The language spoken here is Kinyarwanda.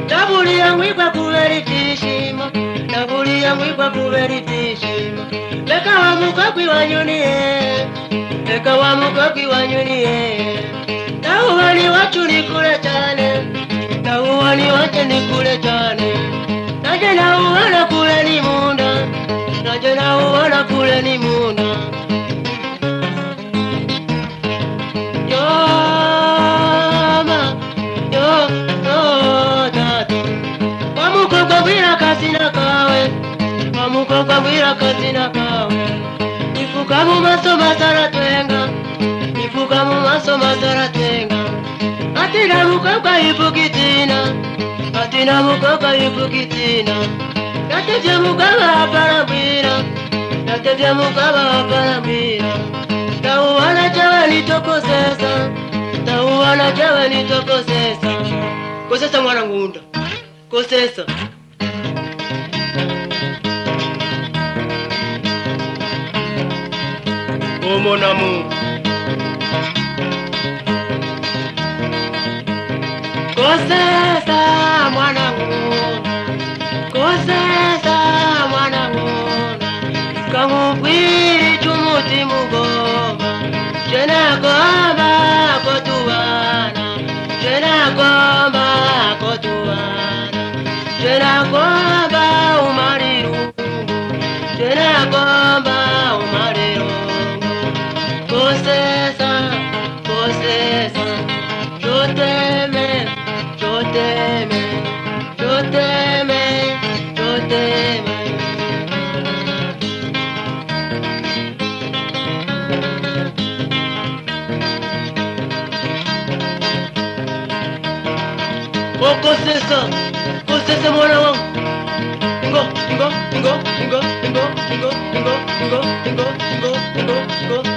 Nabulia mwigwa kuveritishima, nabulia mwigwa kuveritishima. Leka wa mukagwi wanyunie, leka wa mukagwi wanyunie. Nauwani wachu nikule chane, nauwani wache nikule chane. Naje nauwana kule ni munda, naje nauwana kule ni munda. Kwambira kazina kawe ifuka mu maso masara twenga, ifuka mu maso masara twenga. Atina mukaka ifukitina, atina mukaka ifukitina. Natevya mukaba aparambira, natevya mukaba aparambira. Tauwana chawe nitokosesa, tauwana chawe nitokosesa. Kosesa mwana ngunda, kosesa. Oh mon amour, kosesa mwanangu, kosesa mwanangu. Kamubwiri chumuti mugoma, jena goma kotuwana, jena goma kotuwana, jena goma umariru, jena goma umariru. Kosesa, kosesa, je t'aime, je t'aime, je t'aime, je t'aime. Oh kosesa, kosesa mwana wangu. Ingo, ingo, ingo, ingo, ingo, ingo, ingo, ingo, ingo, ingo, ingo, ingo.